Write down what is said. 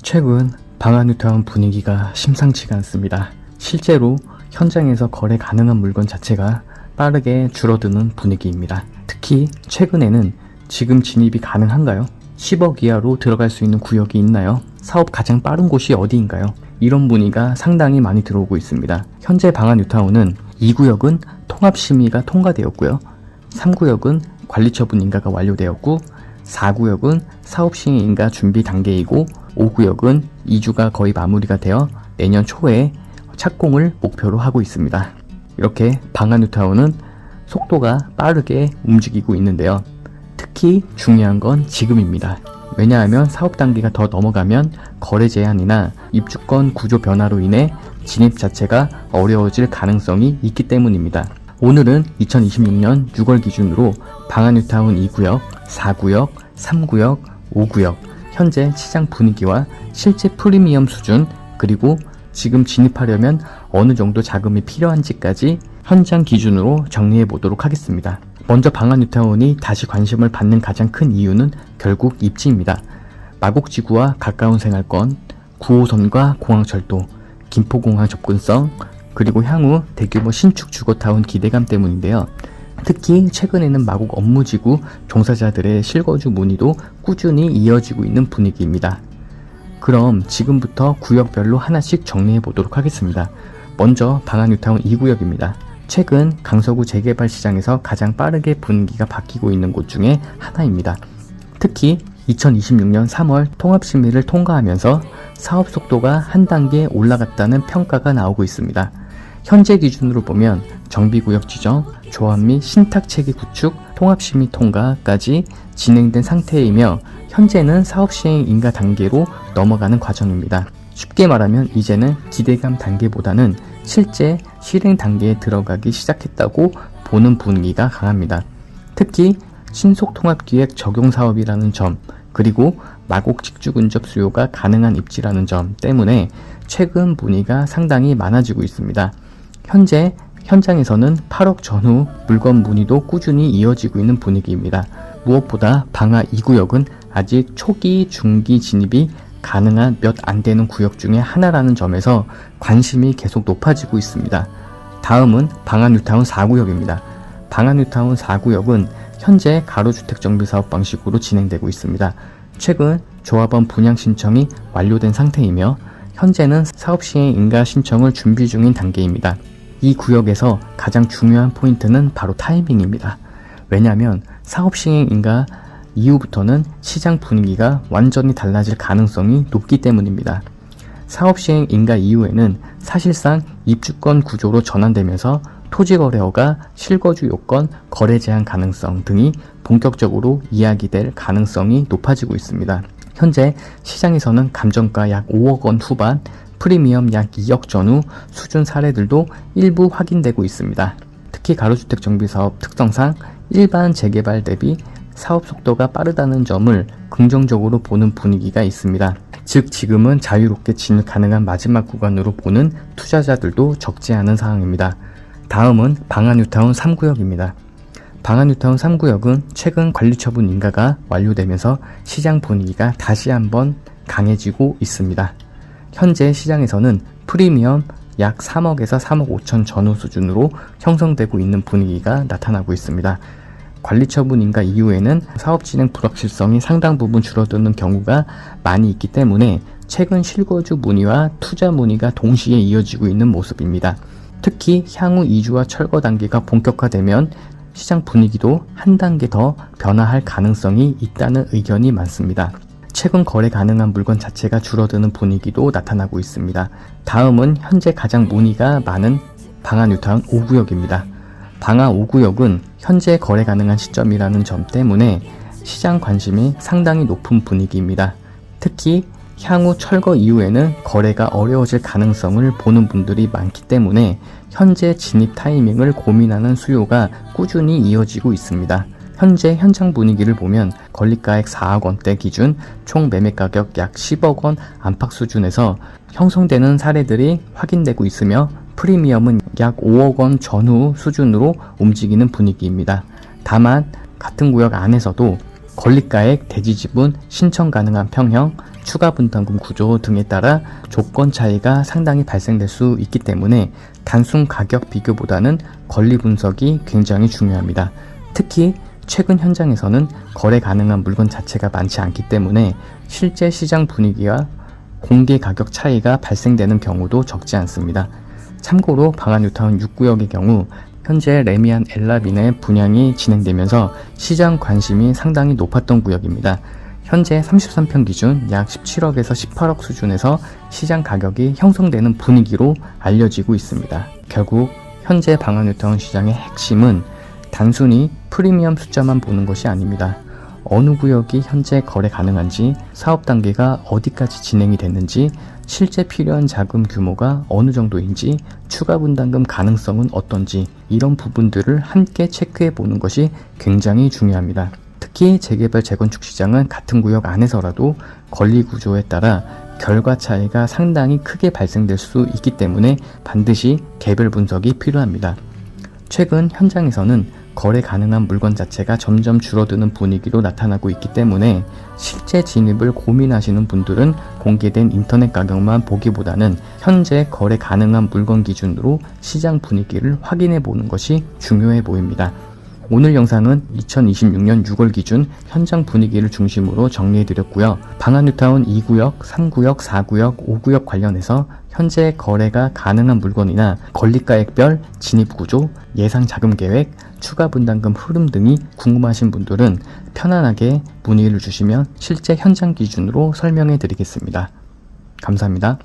최근 방아뉴타운 분위기가 심상치가 않습니다. 실제로 현장에서 거래 가능한 물건 자체가 빠르게 줄어드는 분위기입니다. 특히 최근에는 지금 진입이 가능한가요? 10억 이하로 들어갈 수 있는 구역이 있나요? 사업 가장 빠른 곳이 어디인가요? 이런 문의가 상당히 많이 들어오고 있습니다. 현재 방아뉴타운은 2구역은 통합심의가 통과되었고요. 3구역은 관리처분 인가가 완료되었고 4구역은 사업시행 인가 준비 단계이고 5구역은 이주가 거의 마무리가 되어 내년 초에 착공을 목표로 하고 있습니다. 이렇게 방아뉴타운은 속도가 빠르게 움직이고 있는데요. 특히 중요한 건 지금입니다. 왜냐하면 사업 단계가 더 넘어가면 거래 제한이나 입주권 구조 변화로 인해 진입 자체가 어려워질 가능성이 있기 때문입니다. 오늘은 2026년 6월 기준으로 방아뉴타운 2구역, 4구역, 3구역, 5구역 현재 시장 분위기와 실제 프리미엄 수준, 그리고 지금 진입하려면 어느 정도 자금이 필요한지까지 현장 기준으로 정리해 보도록 하겠습니다. 먼저 방아뉴타운이 다시 관심을 받는 가장 큰 이유는 결국 입지입니다. 마곡지구와 가까운 생활권, 9호선과 공항철도, 김포공항 접근성, 그리고 향후 대규모 신축 주거타운 기대감 때문인데요. 특히 최근에는 마곡 업무지구 종사자들의 실거주 문의도 꾸준히 이어지고 있는 분위기입니다. 그럼 지금부터 구역별로 하나씩 정리해 보도록 하겠습니다. 먼저 방아뉴타운 2구역입니다. 최근 강서구 재개발 시장에서 가장 빠르게 분위기가 바뀌고 있는 곳 중에 하나입니다. 특히 2026년 3월 통합심의를 통과하면서 사업 속도가 한 단계 올라갔다는 평가가 나오고 있습니다. 현재 기준으로 보면 정비구역 지정, 조합 및 신탁체계 구축, 통합심의 통과까지 진행된 상태이며 현재는 사업시행 인가 단계로 넘어가는 과정입니다. 쉽게 말하면 이제는 기대감 단계보다는 실제 실행 단계에 들어가기 시작했다고 보는 분위기가 강합니다. 특히 신속통합기획 적용사업이라는 점, 그리고 마곡 직주근접 수요가 가능한 입지라는 점 때문에 최근 문의가 상당히 많아지고 있습니다. 현재 현장에서는 8억 전후 물건 문의도 꾸준히 이어지고 있는 분위기입니다. 무엇보다 방아 2구역은 아직 초기, 중기 진입이 가능한 몇 안 되는 구역 중에 하나라는 점에서 관심이 계속 높아지고 있습니다. 다음은 방아뉴타운 4구역입니다. 방아뉴타운 4구역은 현재 가로주택 정비사업 방식으로 진행되고 있습니다. 최근 조합원 분양 신청이 완료된 상태이며 현재는 사업시행 인가 신청을 준비 중인 단계입니다. 이 구역에서 가장 중요한 포인트는 바로 타이밍입니다. 왜냐하면 사업시행 인가 이후부터는 시장 분위기가 완전히 달라질 가능성이 높기 때문입니다. 사업시행 인가 이후에는 사실상 입주권 구조로 전환되면서 토지거래허가, 실거주 요건, 거래 제한 가능성 등이 본격적으로 이야기될 가능성이 높아지고 있습니다. 현재 시장에서는 감정가 약 5억 원 후반, 프리미엄 약 2억 전후 수준 사례들도 일부 확인되고 있습니다. 특히 가로주택 정비사업 특성상 일반 재개발 대비 사업 속도가 빠르다는 점을 긍정적으로 보는 분위기가 있습니다. 즉 지금은 자유롭게 진입 가능한 마지막 구간으로 보는 투자자들도 적지 않은 상황입니다. 다음은 방아뉴타운 3구역입니다. 방아뉴타운 3구역은 최근 관리처분 인가가 완료되면서 시장 분위기가 다시 한번 강해지고 있습니다. 현재 시장에서는 프리미엄 약 3억에서 3억 5천 전후 수준으로 형성되고 있는 분위기가 나타나고 있습니다. 관리처분 인가 이후에는 사업 진행 불확실성이 상당 부분 줄어드는 경우가 많이 있기 때문에 최근 실거주 문의와 투자 문의가 동시에 이어지고 있는 모습입니다. 특히 향후 이주와 철거 단계가 본격화되면 시장 분위기도 한 단계 더 변화할 가능성이 있다는 의견이 많습니다. 최근 거래 가능한 물건 자체가 줄어드는 분위기도 나타나고 있습니다. 다음은 현재 가장 문의가 많은 방아뉴타운 5구역입니다. 방아 5구역은 현재 거래 가능한 시점이라는 점 때문에 시장 관심이 상당히 높은 분위기입니다. 특히 향후 철거 이후에는 거래가 어려워질 가능성을 보는 분들이 많기 때문에 현재 진입 타이밍을 고민하는 수요가 꾸준히 이어지고 있습니다. 현재 현장 분위기를 보면 건립가액 4억 원대 기준 총 매매가격 약 10억 원 안팎 수준에서 형성되는 사례들이 확인되고 있으며 프리미엄은 약 5억 원 전후 수준으로 움직이는 분위기입니다. 다만 같은 구역 안에서도 건립가액, 대지지분, 신청 가능한 평형, 추가 분담금 구조 등에 따라 조건 차이가 상당히 발생될 수 있기 때문에 단순 가격 비교보다는 권리 분석이 굉장히 중요합니다. 특히 최근 현장에서는 거래 가능한 물건 자체가 많지 않기 때문에 실제 시장 분위기와 공개 가격 차이가 발생되는 경우도 적지 않습니다. 참고로 방안뉴타운 6구역의 경우 현재 레미안 엘라빈의 분양이 진행되면서 시장 관심이 상당히 높았던 구역입니다. 현재 33평 기준 약 17억에서 18억 수준에서 시장 가격이 형성되는 분위기로 알려지고 있습니다. 결국 현재 방안뉴타운 시장의 핵심은 단순히 프리미엄 숫자만 보는 것이 아닙니다. 어느 구역이 현재 거래 가능한지, 사업 단계가 어디까지 진행이 됐는지, 실제 필요한 자금 규모가 어느 정도인지, 추가 분담금 가능성은 어떤지, 이런 부분들을 함께 체크해 보는 것이 굉장히 중요합니다. 특히 재개발 재건축 시장은 같은 구역 안에서라도 권리 구조에 따라 결과 차이가 상당히 크게 발생될 수 있기 때문에 반드시 개별 분석이 필요합니다. 최근 현장에서는 거래 가능한 물건 자체가 점점 줄어드는 분위기로 나타나고 있기 때문에 실제 진입을 고민하시는 분들은 공개된 인터넷 가격만 보기보다는 현재 거래 가능한 물건 기준으로 시장 분위기를 확인해 보는 것이 중요해 보입니다. 오늘 영상은 2026년 6월 기준 현장 분위기를 중심으로 정리해 드렸고요. 방안뉴타운 2구역, 3구역, 4구역, 5구역 관련해서 현재 거래가 가능한 물건이나 권리가액별 진입구조, 예상 자금 계획, 추가 분담금 흐름 등이 궁금하신 분들은 편안하게 문의를 주시면 실제 현장 기준으로 설명해 드리겠습니다. 감사합니다.